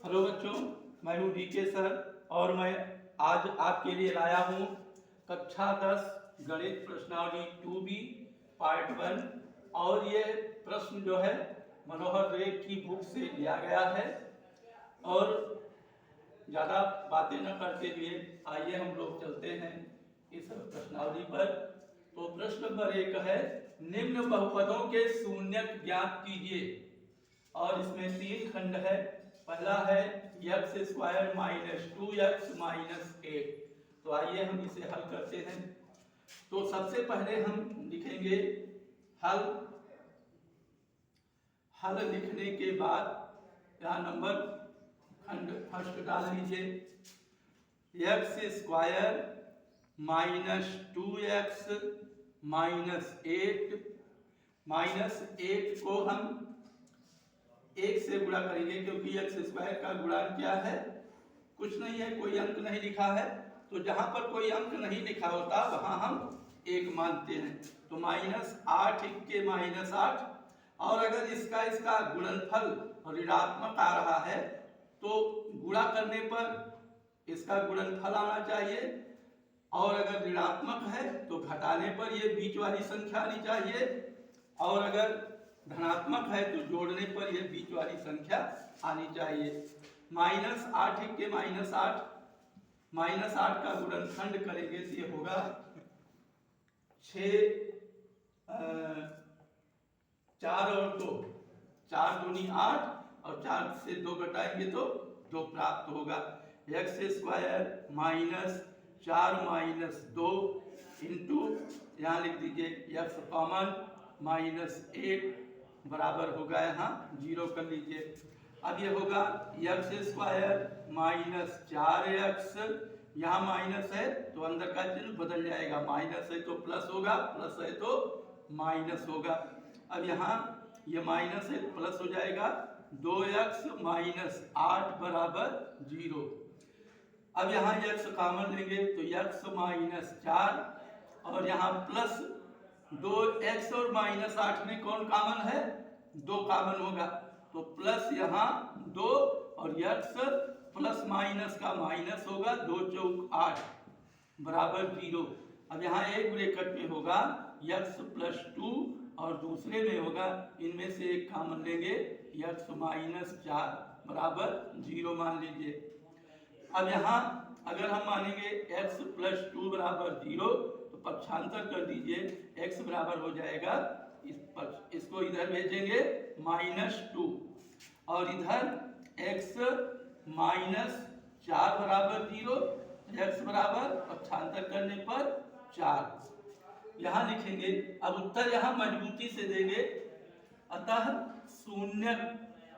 Hello बच्चों, मैं हूँ डीके सर और मैं आज आपके लिए लाया हूँ कक्षा 10 गणित प्रश्नावली 2B पार्ट 1। और ये प्रश्न जो है मनोहर रे की बुक से लिया गया है। और ज़्यादा बातें न करते हुए आइए हम लोग चलते हैं इस प्रश्नावली पर। तो प्रश्न नंबर 1 है, निम्न बहुपदों के शून्यक ज्ञात कीजिए। और इसमें 3 खंड है। पहला है x square minus 2x minus 8। तो आइए हम इसे हल करते हैं। तो सबसे पहले हम लिखेंगे हल। हल लिखने के बाद यहाँ नंबर खंड फर्स्ट डाल लीजिए। x square minus 2x minus 8 minus 8 को हम 1 से गुणा करेंगे, क्योंकि x स्क्वायर का गुणांक क्या है, कुछ नहीं है, कोई अंक नहीं लिखा है। तो जहां पर कोई अंक नहीं लिखा होता वहां हम 1 मानते हैं। तो माइनस 8 के माइनस 8। और अगर इसका गुणनफल ऋणात्मक आ रहा है तो गुणा करने पर इसका गुणनफल आना चाहिए, और अगर ऋणात्मक है तो घटाने पर ये बीच वाली संख्या आनी चाहिए, और अगर धनात्मक है तो जोड़ने पर यह बीच वाली संख्या आनी चाहिए। माइनस 8 के माइनस 8, माइनस 8 का गुणनखंड करेंगे तो ये होगा 6 4 और 2, 4 दूनी 8 और 4 से 2 घटाएंगे तो 2 प्राप्त होगा। X square minus 4 minus 2 into यहाँ लिख दीजिए एक्स कॉमन माइनस 8 बराबर होगा, यहाँ 0 कर लीजिए। अब ये होगा एक्स स्क्वायर माइनस 4x, यहाँ माइनस है तो अंदर का चिन्ह बदल जाएगा, माइनस है तो प्लस होगा, प्लस है तो माइनस होगा। अब यहाँ ये माइनस है प्लस हो जाएगा, 2x माइनस 8 बराबर 0। अब यहाँ x कॉमन लेंगे तो x माइनस 4 और यहाँ प्लस 2x और माइनस 8 में कौन कॉमन है, 2 कॉमन होगा, तो प्लस यहाँ 2 और x प्लस माइनस का माइनस होगा, 2 चौक 8 बराबर 0। अब यहाँ एक ब्रैकेट में होगा x प्लस 2 और दूसरे में होगा, इनमें से एक कॉमन लेंगे, x माइनस 4 बराबर 0 मान लीजिए। अब यहाँ अगर हम मानेंगे x प्लस 2 बराबर 0 तो पक्षांतर कर दीजिए, x बराबर हो जाएगा, इसको इधर भेजेंगे माइनस 2 और इधर x माइनस 4 बराबर 0, x बराबर पक्षांतर करने पर 4 यहाँ लिखेंगे। अब उत्तर यहाँ मजबूती से देंगे, अतः शून्य,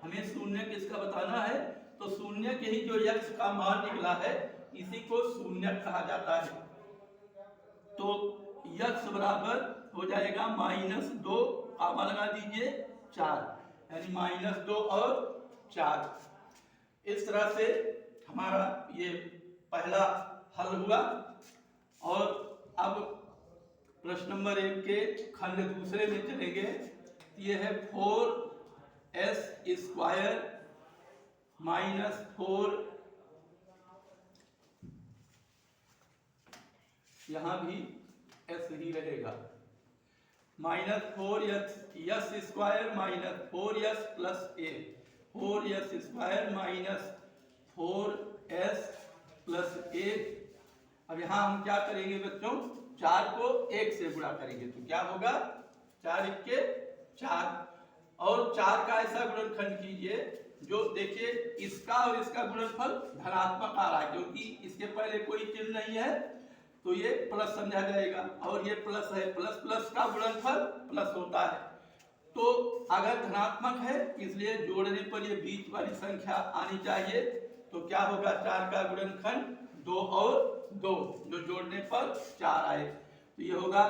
हमें शून्य किसका बताना है, तो शून्य के ही जो x का मान निकला है इसी को शून्य कहा जाता है। तो x बराबर हो जाएगा माइनस 2, कामा लगा दीजिए 4, यानी माइनस 2 और 4। इस तरह से हमारा ये पहला हल हुआ। और अब प्रश्न नंबर 1 के खंड दूसरे में चलेंगे। ये है 4s स्क्वायर माइनस 4, यहां भी s ही रहेगा, minus 4s square minus 4s plus a, 4s square minus 4s plus a। अब यहां हम क्या करेंगे बच्चों, 4 को 1 से गुणा करेंगे तो क्या होगा, 4 के 4, और 4 का ऐसा गुणनखंड कीजिए जो देखिए इसका और इसका गुणनफल धनात्मक आ रहा है, क्योंकि इसके पहले कोई चिन्ह नहीं है तो ये प्लस समझा जाएगा, और ये प्लस है, प्लस प्लस का गुणनफल प्लस होता है। तो अगर धनात्मक है इसलिए जोड़ने पर ये बीच वाली संख्या आनी चाहिए, तो क्या होगा, 4 का गुणनखंड 2 और 2, जो जोड़ने पर 4 आए, तो ये होगा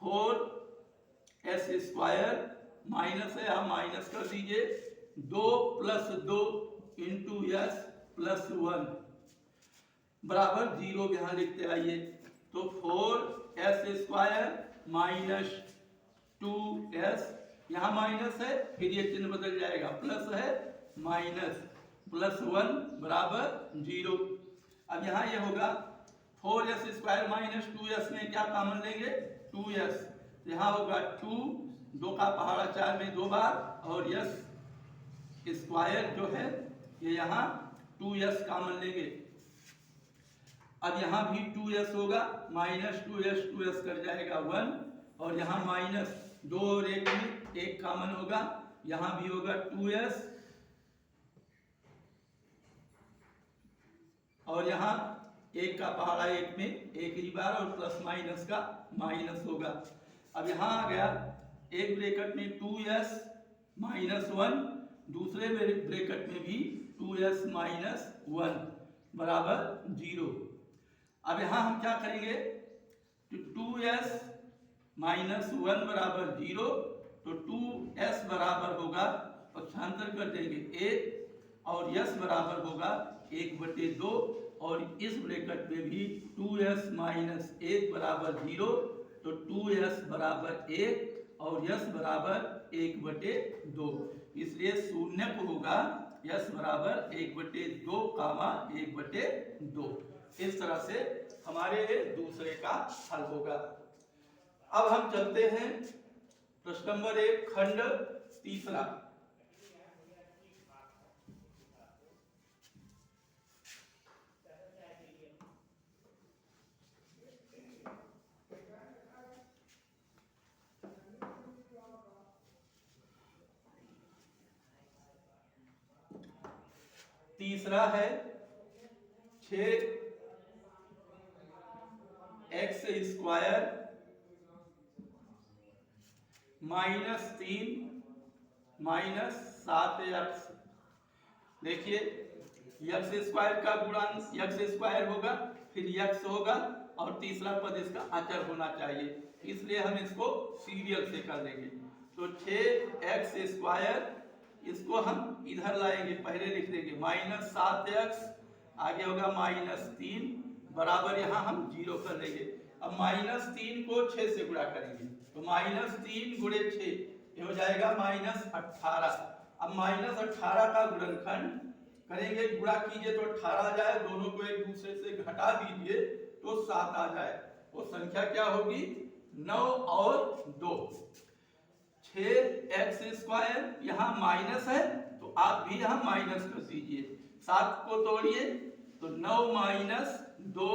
4s स्क्वायर माइनस है, हम माइनस कर दीजिए, 2 प्लस 2 इंटू s प्लस 1 बराबर 0 यहाँ लिखते आइए। तो 4s स्क्वायर माइनस 2s, यहाँ माइनस है फिर ये चिन्ह बदल जाएगा, प्लस है माइनस, प्लस 1 बराबर 0। अब यहाँ ये होगा 4s स्क्वायर माइनस 2s में क्या कॉमन लेंगे 2s, तो यहाँ होगा 2, 2 का पहाड़ा 4 में 2 बार, और s स्क्वायर जो है ये यहाँ 2s कॉमन लेंगे। अब यहाँ भी 2s होगा, माइनस 2s 2s कर जाएगा 1, और यहाँ माइनस 2 और 1 में 1 कॉमन होगा, यहाँ भी होगा 2s, और यहाँ 1 का पहाड़ा 1 में 1 ही बार, और प्लस माइनस का माइनस होगा। अब यहाँ आ गया एक ब्रैकेट में 2s माइनस 1, दूसरे ब्रैकेट में भी 2s माइनस 1 बराबर 0। अब यहाँ हम क्या करेंगे, तो 2s माइनस 1 बराबर 0, तो 2s बराबर होगा, पक्षांतर कर देंगे 1, और s बराबर होगा 1/2, और इस ब्रैकेट में भी 2s माइनस 1 बराबर 0, तो 2s बराबर 1 और s बराबर 1/2, इसलिए शून्य को होगा s बराबर 1/2 कामा 1/2। इस तरह से हमारे दूसरे का हल होगा। अब हम चलते हैं प्रश्न नंबर 1 खंड तीसरा। तीसरा है 6x square minus 3 minus 7x। देखिए x स्क्वायर का गुणांक x स्क्वायर होगा, फिर x होगा, और तीसरा पद इसका अचर होना चाहिए, इसलिए हम इसको सीरियल से कर देंगे। तो 6x स्क्वायर, इसको हम इधर लाएंगे, पहले लिख देंगे माइनस 7x, आगे होगा माइनस 3 बराबर, यहाँ हम 0 कर देंगे। अब माइनस 3 को 6 से गुणा करेंगे, तो माइनस 3 गुणे 6 ये हो जाएगा माइनस 18। अब माइनस 18 का गुणनखंड करेंगे, गुणा कीजिए तो 18 आ जाए, दोनों को एक दूसरे से घटा दीजिए तो 7 आ जाए, वो संख्या क्या होगी 9 और 2। 6x स्क्वायर, यहाँ माइनस है तो आप भी यहाँ माइनस कर दीजिए, 7 को तोड़िए तो 9 माइनस 2,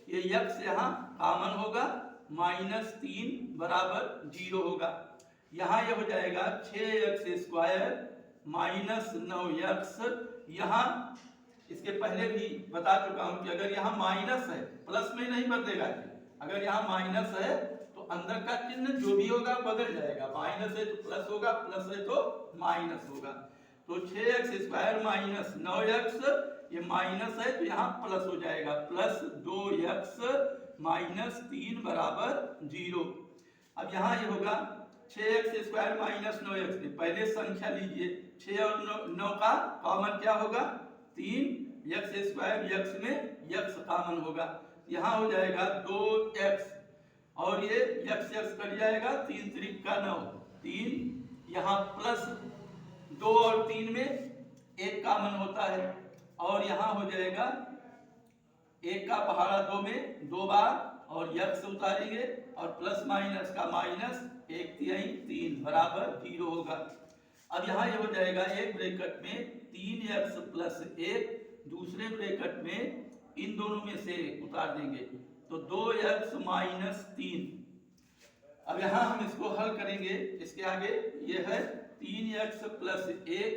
ये x यहाँ कॉमन होगा, माइनस 3 बराबर 0 होगा। यहाँ ये हो जाएगा 6x स्क्वायर माइनस 9x। यहाँ इसके पहले भी बता चुका हूं कि अगर यहाँ माइनस है, प्लस में नहीं बदलेगा, अगर यहाँ माइनस है तो अंदर का चिन्ह जो भी होगा बदल जाएगा, माइनस है तो प्लस होगा, प्लस है तो माइनस होगा। तो 6x स्क्वायर माइनस 9x, ये माइनस है तो यहाँ प्लस हो जाएगा, प्लस 2x माइनस 3 बराबर 0। अब यहाँ ये होगा 6x स्क्वायर माइनस 9x, पहले संख्या लीजिए, 6 और 9 का कॉमन क्या होगा 3, x स्क्वायर x में x कॉमन होगा, यहाँ हो जाएगा 2x, और ये x कट जाएगा, 3 त्रिक का 9, 3, यहाँ प्लस 2 और 3 में 1 कॉमन होता है, और यहाँ हो जाएगा 1 का पहाड़ा 2 में 2 बार, और x उतारेंगे, और प्लस माइनस का माइनस, 1/3 बराबर 0 होगा। अब यहाँ ये हो जाएगा एक ब्रैकेट में 3x प्लस 1, दूसरे ब्रैकेट में इन दोनों में से उतार देंगे तो 2x माइनस 3। अब यहाँ हम इसको हल करेंगे, इसके आगे ये है 3x प्लस 1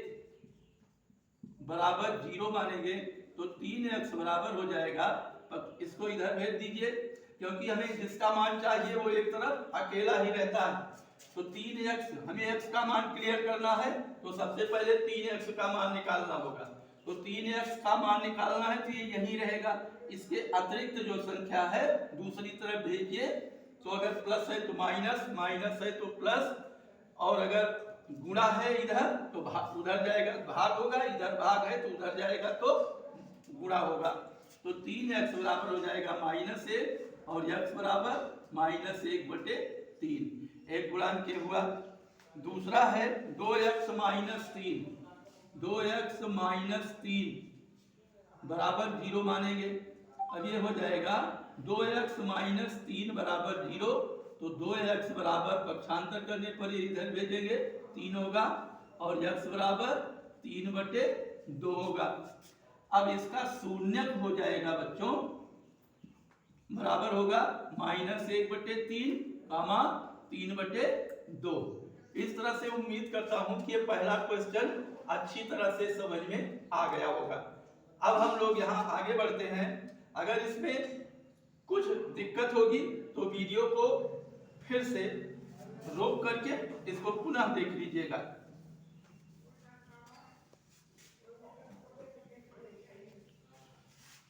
बराबर 0 मानेंगे, तो 3x बराबर हो जाएगा, इसको इधर भेज दीजिए, क्योंकि हमें जिसका मान चाहिए वो एक तरफ अकेला ही रहता है। तो 3x, हमें x का मान क्लियर करना है, तो सबसे पहले 3x का मान निकालना होगा, तो 3x का मान निकालना है तो ये यही रहेगा, इसके अतिरिक्त जो संख्या है दूसरी तरफ भेजिए, तो अगर प्लस है तो माइनस, माइनस है तो प्लस, और अगर गुणा है इधर तो उधर जाएगा, भाग होगा, इधर भाग है तो उधर जाएगा तो गुणा होगा। तो 3x बराबर हो जाएगा माइनस 1, और x बराबर माइनस 1/3, एक गुणांक हुआ। दूसरा है 2x माइनस 3, 2x माइनस 3 बराबर 0 मानेंगे। अब ये हो जाएगा 2x माइनस 3 बराबर 0, तो 2x बराबर पक्षांतर करने पर ये इधर भेजेंगे 3 होगा और x बराबर 3/2 होगा। अब इसका शून्यक हो जाएगा बच्चों, बराबर होगा -1/3 कामा 3/2। इस तरह से उम्मीद करता हूं कि ये पहला क्वेश्चन अच्छी तरह से समझ में आ गया होगा। अब हम लोग यहाँ आगे बढ़ते हैं। अगर इसमें कुछ दिक्कत होगी तो वीडियो को फिर से रोक करके इसको पुनः देख लीजिएगा।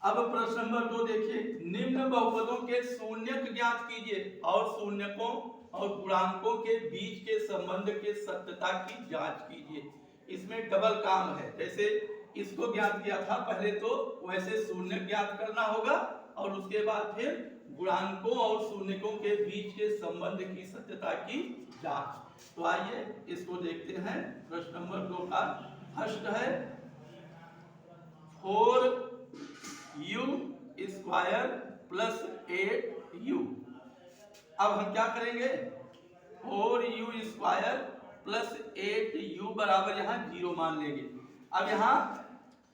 अब प्रश्न नंबर 2 देखिए, निम्न बहुपदों के शून्यक ज्ञात कीजिए और शून्यकों और गुणांकों के बीच के संबंध के सत्यता की जांच कीजिए। इसमें डबल काम है, जैसे इसको ज्ञात किया था पहले तो वैसे शून्यक ज्ञात करना होगा और उसके बाद फिर गुणांकों और शून्यकों के बीच के संबंध की सत्यता की जांच। तो आइए इसको देखते हैं। प्रश्न नंबर 2 का फर्स्ट है 4u स्क्वायर प्लस 8u। अब हम क्या करेंगे, 4u स्क्वायर प्लस 8u बराबर यहाँ 0 मान लेंगे। अब यहाँ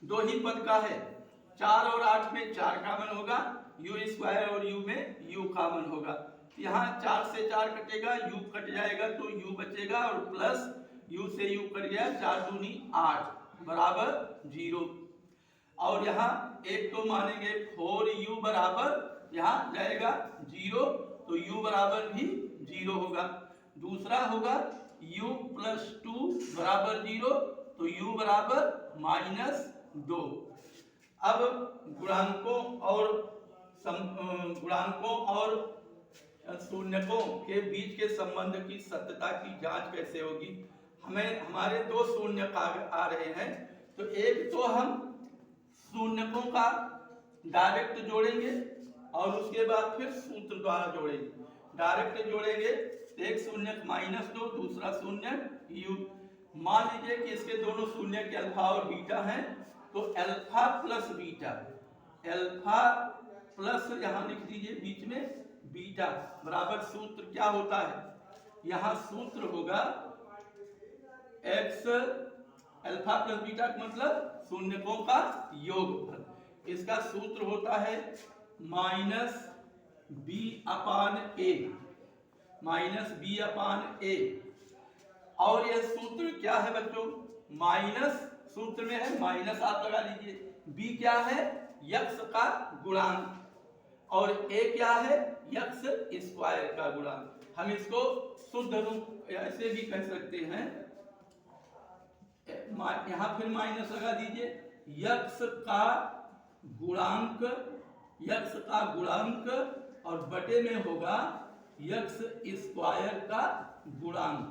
दो ही पद का है, 4 और 8 में 4 कॉमन होगा, u स्क्वायर और u में u कॉमन होगा। यहाँ 4 से 4 कटेगा, u कट जाएगा तो u बचेगा और प्लस u से u कट गया, 4 दूनी 8 बराबर 0। और यहाँ एक तो मानेंगे 4u बराबर यहाँ जाएगा 0, तो u बराबर भी 0 होगा। दूसरा होगा u प्लस 2 बराबर 0, तो u बराबर -2। अब गुणांकों और शून्यकों के बीच के संबंध की सत्यता की जांच कैसे होगी। हमें हमारे दो शून्यक आ रहे हैं, तो एक तो हम शून्यकों का डायरेक्ट जोड़ेंगे और उसके बाद फिर सूत्र द्वारा जोड़ेंगे। डायरेक्ट जोड़ेंगे तो एक शून्यक -2, दूसरा शून्यक u। मान लीजिए कि इसके दोनों शून्यक अल्फा और बीटा हैं, तो alpha plus beta, alpha plus यहाँ लिख दीजिए बीच में बीटा बराबर सूत्र क्या होता है, यहाँ सूत्र होगा x अल्फा प्लस बीटा का मतलब शून्यकों का योगफल। इसका सूत्र होता है -b/a, और यह सूत्र क्या है बच्चों, माइनस सूत्र में है माइनस, आप लगा लीजिए। b क्या है, यक्स का गुणांक, और a क्या है, यक्स स्क्वायर का गुणांक। हम इसको शुद्ध रूप ऐसे भी कह सकते हैं, यहां फिर माइनस लगा दीजिए, यक्स का गुणांक और बटे में होगा यक्स स्क्वायर का गुणांक।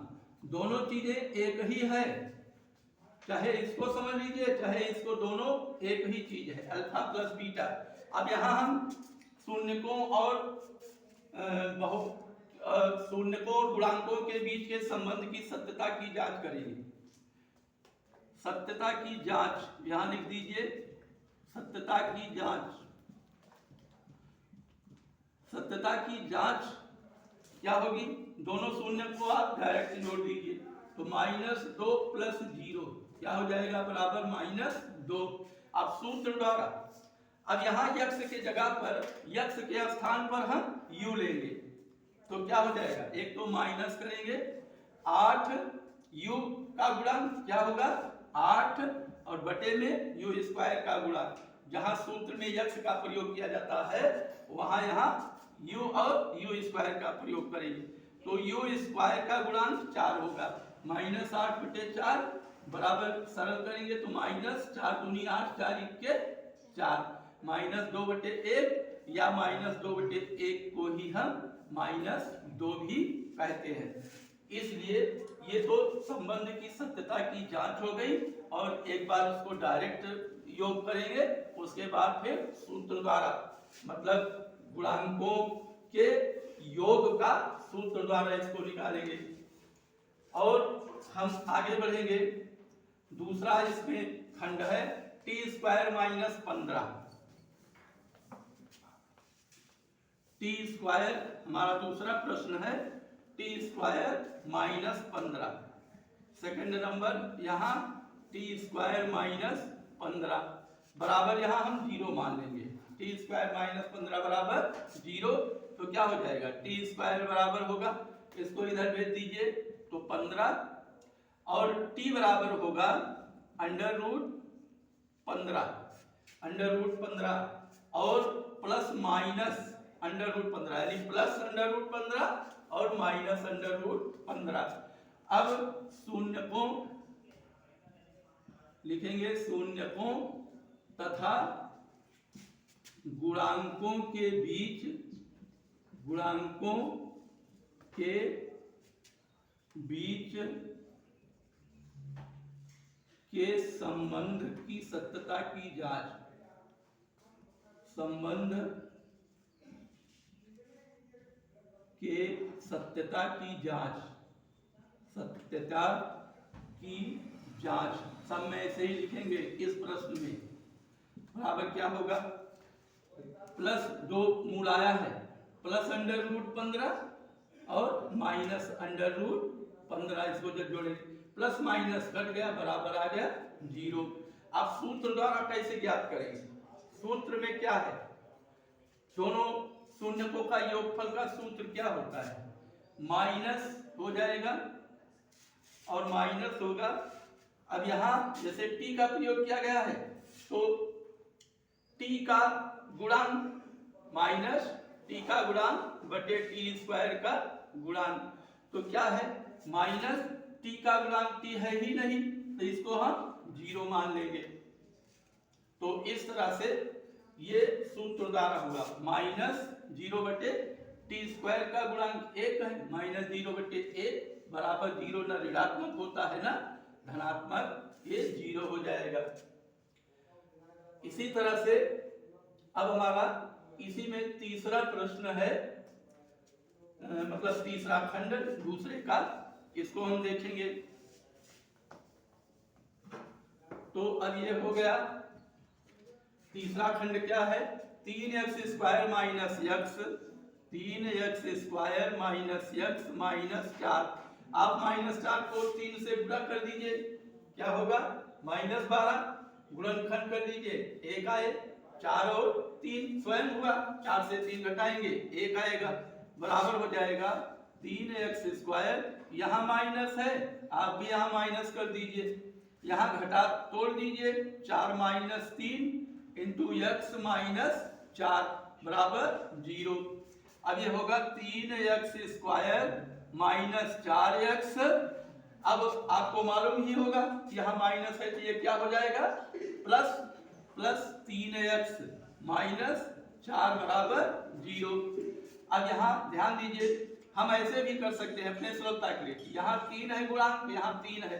दोनों चीजें एक ही है, चाहे इसको समझ लीजिए चाहे इसको, दोनों एक ही चीज है, अल्फा प्लस बीटा। अब यहाँ हम शून्यकों और गुणांकों के बीच के संबंध की सत्यता की जांच करेंगे। सत्यता की जांच यहां लिख दीजिए, सत्यता की जांच क्या होगी, दोनों शून्य को आप डायरेक्ट जोड़ दीजिए, तो -2 प्लस 0 क्या हो जाएगा, बराबर -2। अब सूत्र द्वारा, अब यहाँ यक्स के जगह पर, यक्स के स्थान पर हम u लेंगे, तो क्या हो जाएगा, एक तो माइनस करेंगे 8 u का गुणांक क्या होगा 8 और बटे में u स्क्वायर का गुणांक। जहां सूत्र में यक्स का प्रयोग किया जाता है वहां यहाँ u और u स्क्वायर का प्रयोग करेंगे, तो u स्क्वायर का गुणांक 4 होगा। -8/4 बराबर सरल करेंगे तो -4 दूनी 8, 4 इक्के 4, -2/1 या -2/1 को ही हम -2 भी कहते हैं। इसलिए ये तो संबंध की सत्यता की जांच हो गई, और एक बार उसको डायरेक्ट योग करेंगे, उसके बाद फिर सूत्र द्वारा, मतलब गुणांकों के योग का सूत्र द्वारा इसको निकालेंगे। और हम आगे बढ़ेंगे, दूसरा इसमें खंड है T square minus 15। T square हमारा दूसरा प्रश्न है T square minus 15। Second number यहाँ टी स्क्वायर माइनस 15 बराबर यहाँ हम 0 मान लेंगे। टी स्क्वायर माइनस 15 बराबर 0, तो क्या हो जाएगा टी स्क्वायर बराबर होगा, इसको इधर भेज दीजिए तो 15 और टी बराबर होगा अंडर रूट 15 और प्लस माइनस अंडर रूट 15 यानी प्लस अंडर रूट 15 और माइनस अंडर रूट 15। अब शून्यकों लिखेंगे, शून्यकों तथा गुणांकों के बीच के संबंध की सत्यता की जांच। संबंध के सत्यता की जांच सब में ऐसे ही लिखेंगे। इस प्रश्न में बराबर क्या होगा, प्लस 2 मूल आया है, प्लस अंडर रूट 15 और माइनस अंडर रूट 15, इसको जब जोड़े प्लस माइनस कट गया बराबर आ गया 0। आप सूत्र द्वारा कैसे ज्ञात करेंगे, सूत्र में क्या है, दोनों शून्यकों का योगफल का सूत्र क्या होता है, माइनस हो जाएगा और माइनस होगा। अब यहाँ जैसे t का प्रयोग किया गया है तो t का गुणांक माइनस t का गुणांक बटे टी स्क्वायर का गुणांक, तो क्या है माइनस t का गुणांक t है ही नहीं तो इसको हम 0 मान लेंगे। तो इस तरह से ये सूत्र द्वारा हुआ माइनस 0 बटे टी स्क्वायर का गुणांक 1 है, माइनस 0 बटे 1 बराबर 0, न ऋणात्मक होता है ना धनात्मक, ये 0 हो जाएगा। इसी तरह से अब हमारा इसी में तीसरा प्रश्न है, मतलब तीसरा खंड दूसरे का, इसको हम देखेंगे। तो अब ये हो गया तीसरा खंड क्या है, 3x square minus x, 3x square minus x minus 4। आप माइनस 4 को 3 से गुणा कर दीजिए, क्या होगा माइनस 12, गुणनखंड कर दीजिए 1 आए, 4 और 3 स्वयं हुआ, 4 से 3 घटाएंगे 1 आएगा, बराबर हो जाएगा 3x स्क्वायर, यहाँ माइनस है आप भी यहाँ माइनस कर दीजिए, यहाँ घटा तोड़ दीजिए 4 माइनस 3 इंटू एक्स माइनस 4 बराबर 0। अब ये होगा 3x स्क्वायर माइनस 4x। अब आपको मालूम ही होगा यहाँ माइनस है तो ये क्या हो जाएगा प्लस 3x माइनस 4 बराबर 0। अब यहाँ ध्यान दीजिए, हम ऐसे भी कर सकते हैं अपने सरलता के लिए, यहाँ 3 है गुणांक, यहाँ 3 है,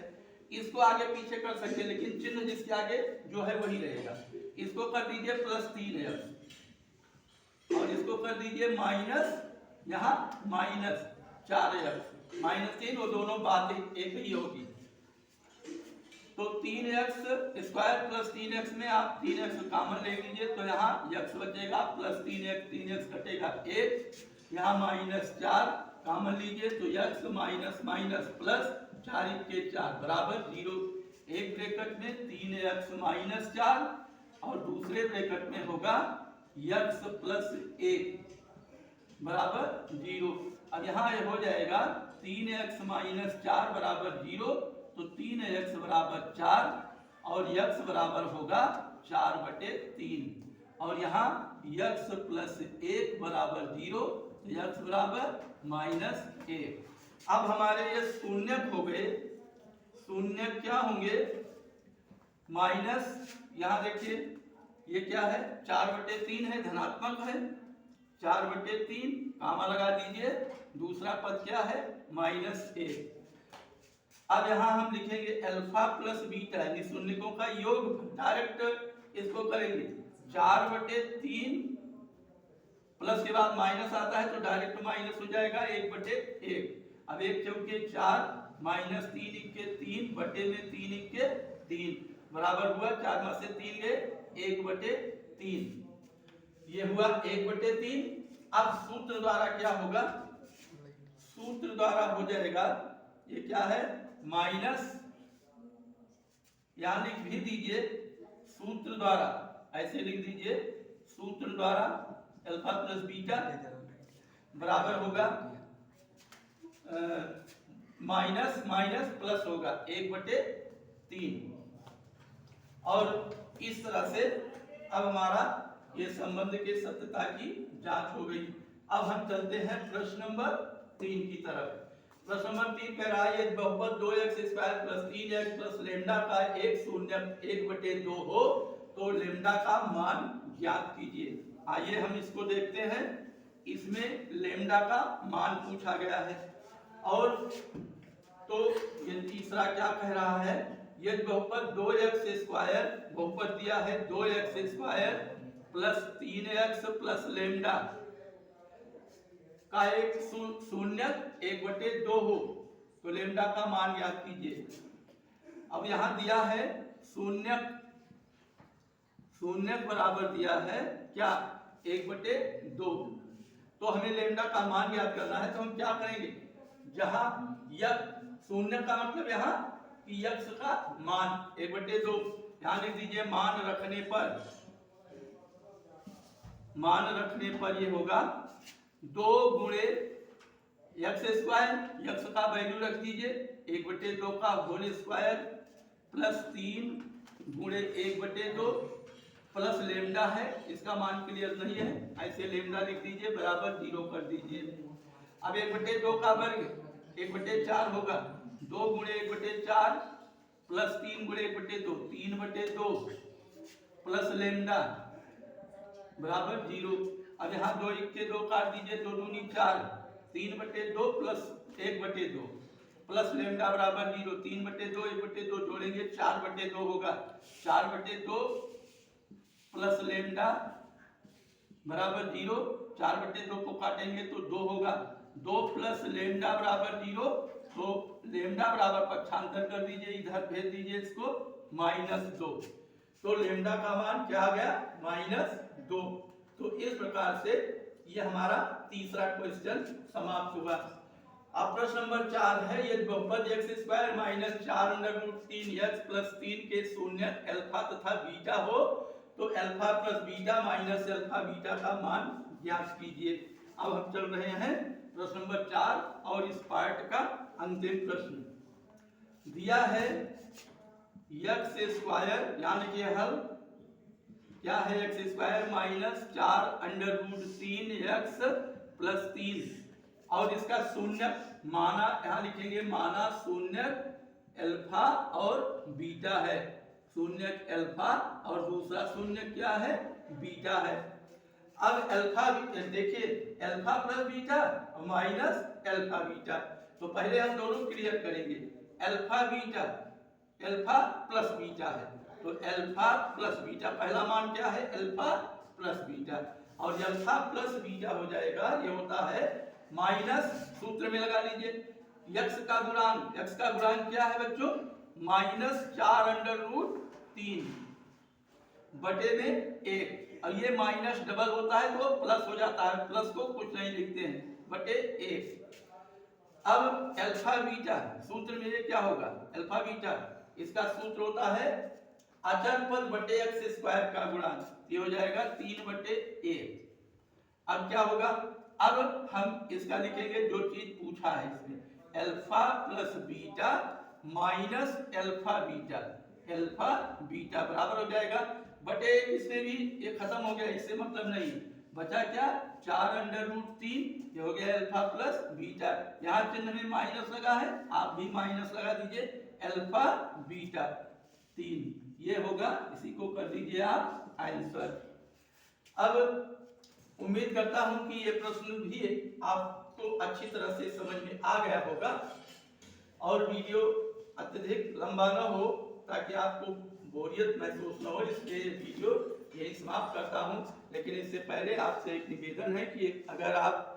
इसको आगे पीछे कर सकते हैं लेकिन चिन्ह जिसके आगे जो है वही रहेगा। इसको कर दीजिए प्लस 3x और इसको कर दीजिए माइनस, यहाँ माइनस 4x माइनस 3, वो दोनों बातें एक ही होगी। तो 3x स्क्वायर प्लस 3x में आप 3x कॉमन ले लीजिए तो यहाँ x बचेगा प्लस 3x कटेगा 1, यहाँ माइनस 4 कॉमन लीजिए तो x माइनस माइनस प्लस 4 के 4 बराबर 0। एक ब्रैकेट में 3x माइनस 4 और दूसरे ब्रैकेट में होगा x प्लस 1 बराबर 0। अब यहाँ ये हो जाएगा 3x माइनस 4 बराबर 0, तो 3x बराबर 4 और x बराबर होगा 4 बटे 3 और यहाँ x प्लस 1 बराबर 0, तो x बराबर माइनस 1। अब हमारे ये शून्यक हो गए, शून्यक क्या होंगे माइनस, यहाँ देखिए ये क्या है 4 बटे 3 है, धनात्मक है, 4 बटे 3 कामा लगा दीजिए, दूसरा पद क्या है माइनस 1। अब यहाँ हम लिखेंगे अल्फा प्लस बीटा यानी शून्यकों का योग, डायरेक्ट इसको करेंगे 4 बटे 3 प्लस के बाद माइनस आता है तो डायरेक्ट माइनस हो जाएगा 1 बटे 1। अब 1 चौके 4 माइनस 3 इक्के 3 बटे में 3 इक्के 3 बराबर हुआ 4 में से 3 गए 1/3, ये हुआ 1/3। अब सूत्र द्वारा क्या होगा, सूत्र द्वारा हो जाएगा, ये क्या है माइनस, यहां लिख भी दीजिए सूत्र द्वारा, ऐसे लिख दीजिए सूत्र द्वारा अल्फा प्लस बीटा बराबर होगा माइनस माइनस प्लस होगा 1/3। और इस तरह से अब हमारा ये संबंध के सत्यता की जांच हो गई। अब हम चलते हैं प्रश्न नंबर 3 की तरफ। प्रश्न नंबर 3 कह रहा है यदि बहुपद 2x² + 3x + लैम्डा का एक शून्य 1/2 हो तो लैम्डा का मान ज्ञात कीजिए। आइए हम इसको देखते हैं। इसमें लैम्डा का मान पूछा गया है और तो ये तीसरा क्या कह रहा है, यदि बहुपद 2x² बहुपद दिया है 2x² + 3x + लैम्डा का एक शून्य 1/2 हो तो लैम्डा का मान ज्ञात कीजिए। अब यहां दिया है शून्य, शून्य बराबर दिया है क्या 1/2, तो हमें लैम्डा का मान ज्ञात करना है। तो हम क्या करेंगे, जहां शून्य का मतलब यहाँ x का मान 1/2, यहां लिख दीजिए मान रखने पर ये होगा 2 गुणे x² x का वैल्यू रख दीजिए 1/2 का होल स्क्वायर प्लस 3 गुणे 1/2 प्लस लैम्डा है, इसका मान क्लियर नहीं है, ऐसे लैम्डा लिख दीजिए बराबर 0 कर दीजिए। अब 1/2 का वर्ग 1/4 होगा, 2 गुणे 1/4 प्लस 3 गुणे 1/2 3/2 प्लस लैम्डा बराबर 0। अब यहाँ 2 के 2 काट दीजिए, 2 दूनी 4 3/2 प्लस 1/2 प्लस लैम्डा बराबर 0, 3/2 1/2 जोड़ेंगे 4/2 होगा, 4/2 प्लस लैम्डा बराबर 0, 4/2 को काटेंगे तो 2 होगा, 2 प्लस लैम्डा बराबर 0, तो लैम्डा बराबर पक्षांतर कर दीजिए, इधर भेज दीजिए इसको -2, तो लैम्डा का मान क्या आ गया -2। तो इस प्रकार से ये हमारा तीसरा क्वेश्चन समाप्त हुआ। अब प्रश्न नंबर 4 है यदि बहुपद x² - 4√3x + 3 के शून्य अल्फा तथा बीटा हो तो alpha plus beta minus alpha beta का मान ज्ञात कीजिए। अब हम चल रहे हैं प्रश्न नंबर 4 और इस पार्ट का अंतिम प्रश्न दिया है x² यानी कि हल क्या है x² - 4√3x + 3 और इसका शून्य माना, यहां लिखेंगे माना शून्य अल्फा और बीटा है, शून्य अल्फा और दूसरा शून्य क्या है बीटा है। अब अल्फा देखिए अल्फा प्लस बीटा और माइनस अल्फा बीटा, तो पहले हम दोनों क्लियर करेंगे। Alpha beta alpha plus beta है, तो अल्फा प्लस बीटा पहला मान क्या है अल्फा प्लस बीटा, और अल्फा प्लस बीटा हो जाएगा ये होता है माइनस, सूत्र में लगा लीजिए x का गुणांक क्या है बच्चों -4√3 बटे में 1, और ये माइनस डबल होता है तो प्लस हो जाता है, प्लस को कुछ नहीं लिखते हैं बटे 1। अब अल्फा बीटा सूत्र में ये क्या होगा अल्फा बीटा, इसका सूत्र होता है अचर पद बटे x² का गुणांक, ये हो जाएगा 3/1। अब क्या होगा, अब हम इसका लिखेंगे जो चीज पूछा है इसमें alpha plus beta minus alpha beta बराबर हो जाएगा बटे इसमें भी ये खत्म हो गया, इससे मतलब नहीं बचा क्या 4√3, ये हो गया अल्फा प्लस बीटा, यहाँ चिन्ह में माइनस लगा है आप भी माइनस लगा दीजिए अल्फा बीटा 3, ये होगा, इसी को कर दीजिए आप आंसर। अब उम्मीद करता हूं कि ये प्रश्न भी आपको अच्छी तरह से समझ में आ गया होगा और वीडियो अत्यधिक लंबा न हो ताकि आपको बोरियत महसूस न हो, इसलिए वीडियो यही समाप्त करता हूं। लेकिन इससे पहले आपसे एक निवेदन है कि अगर आप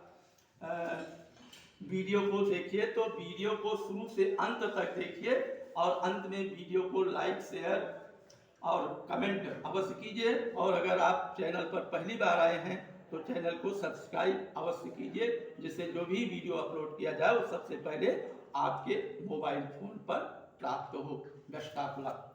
वीडियो को देखिए तो वीडियो को शुरू से अंत तक देखिए और अंत में वीडियो को लाइक, शेयर और कमेंट अवश्य कीजिए। और अगर आप चैनल पर पहली बार आए हैं तो चैनल को सब्सक्राइब अवश्य कीजिए, जिससे जो भी वीडियो अपलोड किया जाए वो सबसे पहले आपके मोबाइल फोन पर प्राप्त हो। Best of luck.